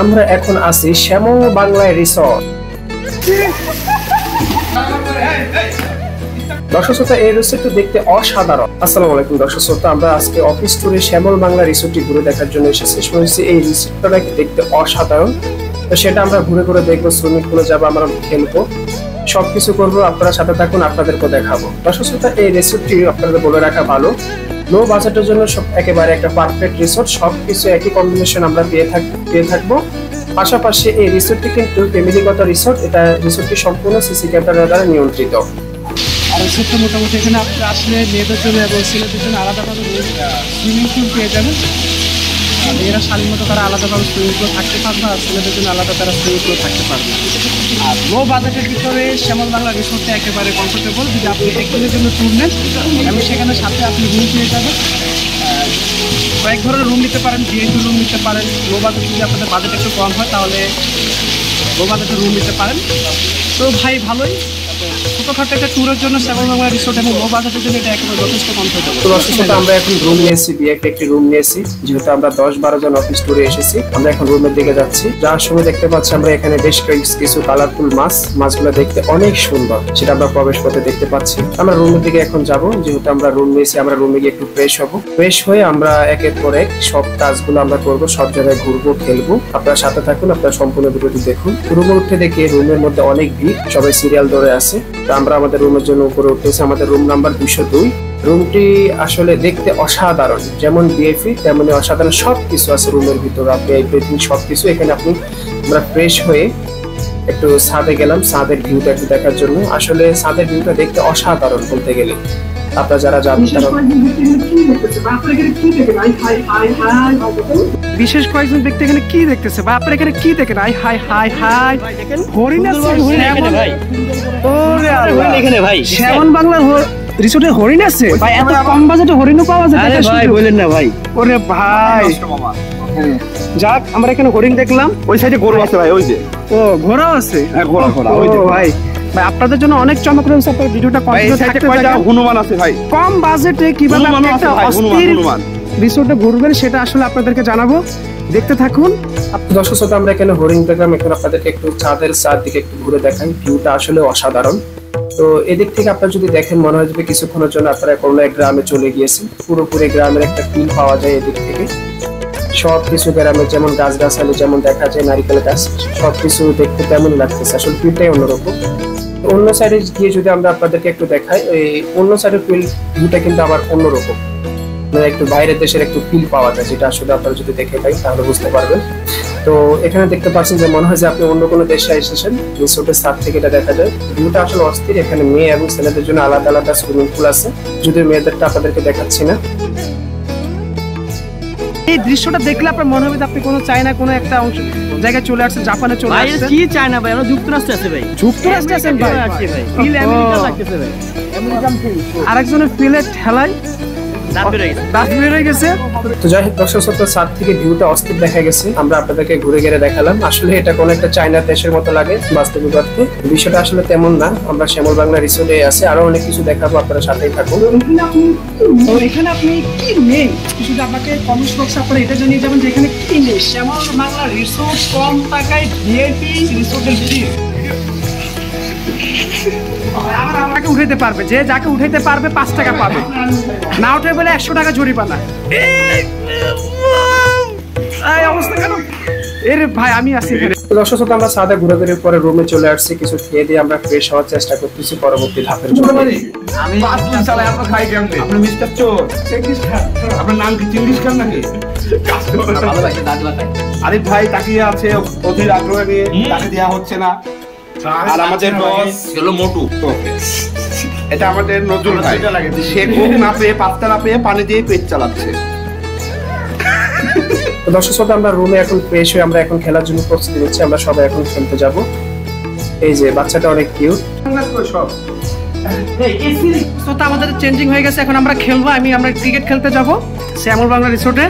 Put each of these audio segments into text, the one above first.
আমরা এখন আছি শ্যামল বাংলা রিসোর্ট। দর্শক শ্রোতা, এই রিসোর্টটি দেখতে অসাধারণ। আসসালামু আলাইকুম দর্শক শ্রোতা, আমরা আজকে অফিস ট্যুরে শ্যামল বাংলা রিসোর্টটি ঘুরে দেখার জন্য এসেছি। শুনেছি এই রিসোর্টটা দেখতে অসাধারণ, তো সেটা আমরা ঘুরে ঘুরে দেখবো, সুইমিং পুলে যাবো, আমরা খেলবো, সবকিছু করবো। আপনারা সাথে থাকুন, আপনাদেরকে দেখাবো। দর্শক শ্রোতা, এই রিসোর্টটি আপনাদের বলে রাখা ভালো, লো বাজেটের জন্য সব একেবারে একটা পারফেক্ট রিসোর্ট। সবকিছু একই কম্বিনেশন আমরা পেয়ে থাকবো। পাশাপাশি এই রিসোর্টটি কিন্তু ফ্যামিলিগত রিসোর্ট। এটা রিসোর্টটি সম্পূর্ণ সিসি ক্যামেরা দ্বারা নিয়ন্ত্রিত। আর রিসোর্টটা মোটামুটি এখানে আপনারা আসলে মেয়েদের জন্য এবং ছেলেদের জন্য আলাদাভাবে সুইমিং পুল পেয়ে যাবেন। মেয়েরা শালীর মতো তারা আলাদাভাবে সুইমিং পুল থাকতে পারবে, আর ছেলেদের জন্য আলাদা তারা সুইমিং পুল থাকতে পারবে। আর লো বাজেটের ভিতরে শ্যামল বাংলা রিসোর্টটা একেবারে কমফোর্টেবল। যদি আপনি একদিনের জন্য ট্যুর নেন এবং সেখানে সাথে আপনি রুম পেয়ে যাবেন। কয়েক ধরনের রুম নিতে পারেন, ভিআইপি রুম নিতে পারেন। লো বাজেট যদি আপনাদের বাজেট একটু কম হয় তাহলে লো বাজেটের রুম নিতে পারেন। তো ভাই ভালোই, ছোটখাটো একটা ট্যুরের জন্য শ্যামল বাংলা রিসোর্ট এবং লো বাজেটের জন্য এটা একেবারে যথেষ্ট কমফোর্টেবল। তো দর্শক শ্রোতা, আমরা এখন রুম নিয়েছি, ভিআইপি একটি রুম নিয়েছি। যেহেতু আমরা 10-12 জন অফিস ট্যুরে এসেছি, আমরা এখন রুমের দিকে যাচ্ছি। যাওয়ার সময় দেখতে পাচ্ছি আমরা এখানে বেশ কিছু কালারফুল মাছগুলো দেখতে অনেক সুন্দর, সেটা আমরা প্রবেশ করতে দেখতে পাচ্ছি। আমরা রুমের দিকে এখন যাব। যেহেতু আমরা রুম নিয়েছি, আমরা রুমে গিয়ে একটু ফ্রেশ হব। ফ্রেশ হয়ে আমরা একের পর এক সব কাজগুলো আমরা করবো, সব জায়গায় ঘুরবো, খেলবো। আপনারা সাথে থাকুন, আপনারা সম্পূর্ণ ভিডিওটি দেখুন। রুমে উঠে দেখি রুমের মধ্যে অনেক ভিড়, সবাই সিরিয়াল ধরে আছে। আমরা আমাদের রুমের জন্য উপরে উঠতেছি। আমাদের রুম নাম্বার 202। রুমটি আসলে দেখতে অসাধারণ, যেমন ভিআইপি তেমনি অসাধারণ সবকিছু আছে রুমের ভিতরে। আপনি সবকিছু এখানে আমরা ফ্রেশ হয়ে একটু ছাদে গেলাম, ছাদের ভিউটা একটু দেখার জন্য। আসলে ছাদের ভিউটা দেখতে অসাধারণ বলতে গেলে। আপনারা যারা যাবেন তারা বিশেষ কয়েকজন ব্যক্তি এখানে কি দেখতেছে বা আপনারা এখানে কি দেখেন? আই হাই হাই হাই, হরিণ আছে ভাই। ওরে আল্লাহ, এখানে ভাই শ্যামল বাংলা রিসোর্টে হরিণ আছে ভাই। এত কম বাজেটে হরিণও পাওয়া যায়? আরে ভাই বলেন না ভাই। ওরে ভাই, যাক আমরা এখানে হরিণ দেখলাম। ওই সাইডে গরু আছে ভাই, ওই যে। ও ঘোড়া আছে? হ্যাঁ ঘোড়া ওই যে ভাই। ভাই আপনাদের জন্য অনেক চমক রয়েছে, আপনার ভিডিওটা কন্টিনিউ থাকতে পারে। হনুমান আছে ভাই, কম বাজেটে কিভাবে আপনি একটা অস্থির রিসোর্টে ঘুরবেন সেটা আসলে আপনাদেরকে জানাবো, দেখতে থাকুন। দর্শক শ্রোতা, আমরা এখানে হরিণ দেখলাম। এখন আপনাদেরকে একটু চারদিকে একটু ঘুরে দেখাই। ভিউটা আসলে অসাধারণ। তো এদিক থেকে আপনারা যদি দেখেন, মনে হয় যে কিছুক্ষণের জন্য আপনারা কোনো এক গ্রামে চলে গিয়েছেন। পুরোপুরি গ্রামের একটা ফিল পাওয়া যায় এদিক থেকে। সবকিছু গ্রামের যেমন গাছগাছালি যেমন দেখা যায়, নারিকেল গাছ, সবকিছু দেখতে তেমন লাগতেছে। আসলে ফিলটাই অন্যরকম। অন্য সাইডে গিয়ে যদি আমরা আপনাদেরকে একটু দেখাই, এই অন্য সাইডের ভিউটা কিন্তু আবার অন্যরকম, মানে একটু বাইরের দেশের একটু ফিল পাওয়া যায়, যেটা আসলে আপনারা যদি দেখে পাই তাহলে বুঝতে পারবেন। তো এখানে দেখতে পাচ্ছেন যে মনে হয় যে আপনি অন্য কোনো দেশে এসেছেন। রিসোর্টের ছাদ থেকে এটা দেখা যায়। ভিউটা আসলে অস্থির। এখানে মেয়ে এবং ছেলেদের জন্য আলাদা আলাদা সুইমিং পুল আছে, যদিও মেয়েদেরটা আপনাদেরকে দেখাচ্ছি না। এই দৃশ্যটা দেখলে আপনার মনে হবে যে আপনি কোনো চায়না কোনো একটা অংশ জায়গায় চলে আসছেন, জাপানে চলে আসছেন। কি চায়না ভাই, আমরা যুক্তরাষ্ট্রে আছি ভাই। যুক্তরাষ্ট্রে আছেন ভাই? ফিল আমেরিকা লাগতেছে ভাই। American feel. আরেকজনের ফিলে ঠেলাই দাঁত বের হয়ে গেছে। তো যাই হোক দর্শক শ্রোতা, ছাদ থেকে ভিউটা অস্থির দেখা গেছে। আমরা আপনাদেরকে ঘুরে ঘুরে দেখালাম। আসলে এটা কোনো একটা চায়না দেশের মতো লাগে বাস্তবিক অর্থে। বিষয়টা আসলে তেমন না। আমরা শ্যামল বাংলা রিসোর্টে আছি, আরো অনেক কিছু দেখাবো, আপনারা সাথেই থাকুন। এখানে আপনি কি নেই শুধু আপনাকে কমেন্ট বক্সে আপনারা এটা জানিয়ে যাবেন যে এখানে কি নেই। শ্যামল বাংলা রিসোর্ট, কম টাকায় ভিআইপি রিসোর্টের ভিউ। আমাকে উঠাইতে পারবে, যে যাকে উঠাইতে পারবে 5 টাকা পাবে, না উঠে বলে 100 টাকা জরিমানা। এই অবস্থা কেন? এর ভাই আমি আসি। দর্শক শ্রোতা, আমরা ছাদে ঘুরে ঘুরে পরে রুমে চলে আসছি। কিছু খেয়ে দিয়ে আমরা ফ্রেশ হওয়ার চেষ্টা করতেছি পরবর্তী ধাপের জন্য। আমি চালাই আপনার খাই কেমনে? আপনি মিস্টার চোর চেঙ্গিস খান। আপনার নাম কি চেঙ্গিস খান নাকি? ভালোবাসি দাদু ভাই। আরিফ ভাই তাকিয়ে আছে অধীর আগ্রহ নিয়ে, তাকে দেওয়া হচ্ছে না। আর আমাদের বস হলো মোটু। এটা আমাদের নজরুল ভাই, সে কোক না পেয়ে পাত্তা না পেয়ে পানি দিয়ে পেট চালাচ্ছে। দর্শক শ্রোতা, আমরা রুমে এখন ফ্রেশ হয়ে আমরা এখন খেলার জন্য প্রস্তুতি নিচ্ছি। আমরা সবাই এখন খেলতে যাব। এই যে বাচ্চাটা অনেক কিউট। আমাদের চেঞ্জিং হয়ে গেছে, এখন আমরা খেলবো। আমরা ক্রিকেট খেলতে যাব শ্যামল বাংলা রিসোর্টে।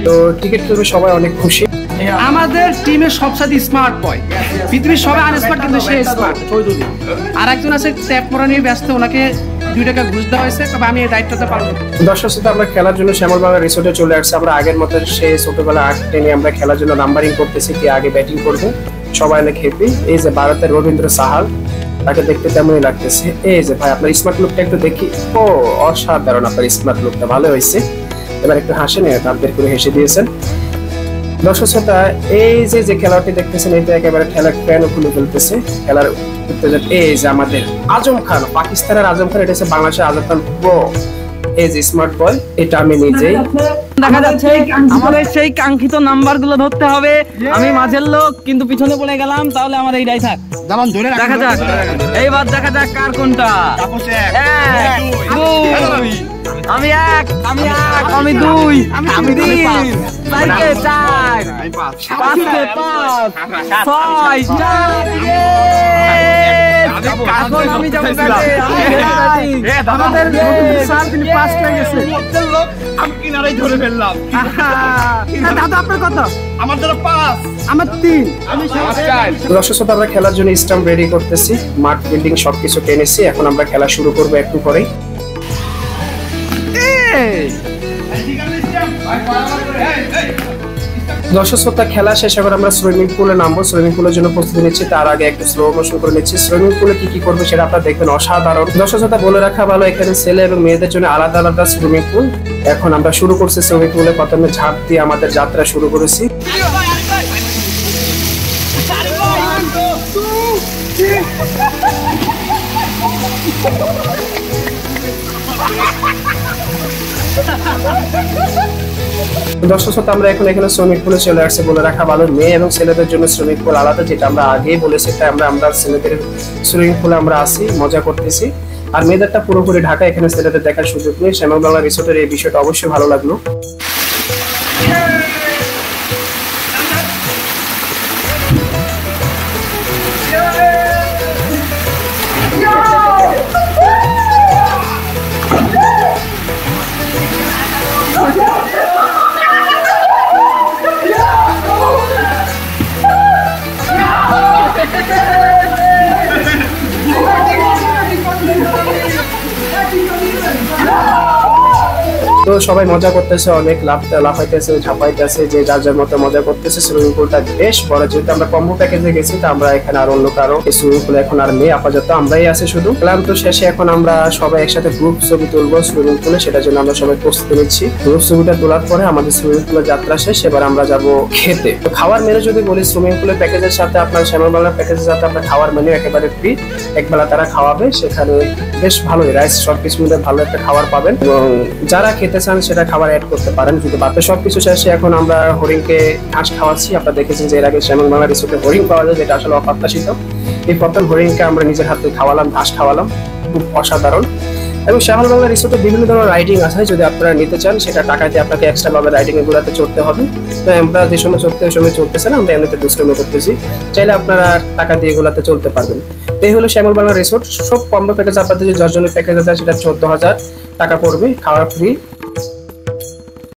তো ক্রিকেট খেলবে সবাই অনেক খুশি। আমাদের টিমের সবসাথে স্মার্ট বয়, পৃথিবীর সবাই আনস্মার্ট কিন্তু সে স্মার্ট। আর একজন আছে ট্যাপ মারা নিয়ে ব্যস্ত, ওনাকে 2 টাকা ঘুষ দেওয়া হয়েছে, তবে আমি এই দায়িত্বটা পালন করব। দর্শক শ্রোতা, আমরা খেলার জন্য শ্যামলবাংলা রিসোর্টে চলে আসছি। আমরা আগের মতো সেই ছোটবেলা 8 টেনে আমরা খেলার জন্য নাম্বারিং করতেছি, কে আগে ব্যাটিং করবে। সবাই অনেক হ্যাপি। এই যে ভারতের রবীন্দ্র সাহাল, তাকে দেখতে তেমনই লাগতেছে। এই যে ভাই, আপনার স্মার্ট লুকটা একটু দেখি। ও অসাধারণ, আপনার স্মার্ট লুকটা ভালো হয়েছে। এবার একটু হাসেন, দাঁত বের করে হেসে দিয়েছেন। দর্শক শ্রোতা, এই যে খেলাটি দেখতেছেন, এটা একেবারে খেলার ফ্যানও খুলে ফেলতেছে। খেলার উত্তেজনা। এই যে আমাদের আজম খান, পাকিস্তানের আজম খান, এটা হচ্ছে বাংলাদেশের আজম খান প্রো। এই যে স্মার্ট বয়, এটা আমি নিজেই। দেখা যাচ্ছে আমাদের সেই কাঙ্ক্ষিত নাম্বারগুলো ধরতে হবে। আমি মাঝের লোক, কিন্তু পিছনে পড়ে গেলাম, তাহলে আমার এইটাই থাক। দেখা যাক, এইবার দেখা যাক কার কোনটা। আমি 1, আমি 1, আমি 2, আমি 3, 4কে 4, 5কে 5, 6, 4। এখন আমি যাবো ব্যাটে। আমাদের স্যার তিনি ফার্স্ট হয়ে গেছে। আমি কিনারাই ধরে ফেললাম। দাদা আপনার কত? আমার দ্বারা 5, আমার 3। আমি দর্শক শ্রোতা, আমরা খেলার জন্য স্টাম্প রেডি করতেছি, মাঠ বিল্ডিং সবকিছু টেনেছি। এখন আমরা খেলা শুরু করবো একটু পরেই। দর্শক শ্রোতা, খেলা শেষ। এবার আমরা সুইমিং পুলে নামবো। সুইমিং পুলের জন্য প্রস্তুতি নিচ্ছি, তার আগে একটু স্লো মোশন করে নিচ্ছি। সুইমিং পুলে কি কি করবে সেটা আপনারা দেখবেন, অসাধারণ। দর্শক শ্রোতা, বলে রাখা ভালো, এখানে ছেলে এবং মেয়েদের জন্য আলাদা আলাদা সুইমিং পুল। এখন আমরা শুরু করছি সুইমিং পুলে। প্রথমে ঝাঁপ দিয়ে আমাদের যাত্রা শুরু করেছি। দর্শক শ্রোতা, আমরা এখন এখানে সুইমিং পুলে চলে আসছে। বলে রাখা ভালো, মেয়ে এবং ছেলেদের জন্য সুইমিং পুল আলাদা, যেটা আমরা আগেই বলেছি। তাই আমরা ছেলেদের সুইমিং পুলে আমরা আসি, মজা করতেছি। আর মেয়েদেরটা পুরোপুরি ঢাকা, এখানে ছেলেদের দেখার সুযোগ নেই। শ্যামলবাংলা রিসোর্টের এই বিষয়টা অবশ্যই ভালো লাগলো। তো সবাই মজা করতেছে, অনেক লাফাইতেছে, ঝাপাইতেছে, যে যার যার মতো মজা করতেছে। সুইমিং পুলটা বেশ বড়, যেহেতু আমরা কম্বো প্যাকেজে গেছি, তো আমরা এখানে আর অন্য কারো সুইমিং পুলে এখন আর নেই, আপাতত আমরাই আছি শুধু। ক্লান্ত শেষে এখন আমরা সবাই একসাথে গ্রুপ ছবি তুলবো সুইমিং পুলে, সেটার জন্য আমরা সবাই প্রস্তুতি নিচ্ছি। গ্রুপ ছবিটা তোলার পরে আমাদের সুইমিং পুলের যাত্রা শেষ। এবার আমরা যাব খেতে। তো খাওয়ার মেনু যদি বলি, সুইমিং পুলের প্যাকেজের সাথে আপনার শ্যামলবাংলা প্যাকেজের সাথে আপনার খাওয়ার মেনু একেবারে ফ্রি। একবেলা তারা খাওয়াবে, সেখানে বেশ ভালোই রাইস সবকিছু মিলে ভালো একটা খাবার পাবেন, এবং যারা খেতে চান সেটা খাবার অ্যাড করতে পারেন যদি বাতে। সবকিছু শেষে এখন আমরা হরিণকে ঘাস খাওয়াচ্ছি। আপনারা দেখেছেন যে এর আগে শ্যামলবাংলা রিসোর্টে হরিণ পাওয়া যায়, যেটা আসলে অপ্রত্যাশিত। এই প্রথম হরিণকে আমরা নিজের হাতে খাওয়ালাম, ঘাস খাওয়ালাম, খুব অসাধারণ। এবং শ্যামলবাংলা রিসোর্টে বিভিন্ন ধরনের রাইডিং আছে, যদি আপনারা নিতে চান সেটা টাকা দিয়ে আপনাকে এক্সট্রা ভাবে রাইডিং এগুলোতে চড়তে হবে। তো আমরা যে সময় চড়তে ওই সময় চলতেছে না, আমরা এমনিতে দুষ্কর্ম করতেছি, চাইলে আপনারা টাকা দিয়ে এগুলোতে চলতে পারবেন। এই হলো শ্যামলবাংলা রিসোর্ট। সব কম্বো প্যাকেজ আপনাদের যে 10 জনের প্যাকেজ আছে সেটা 14,000 টাকা পড়বে, খাওয়া ফ্রি।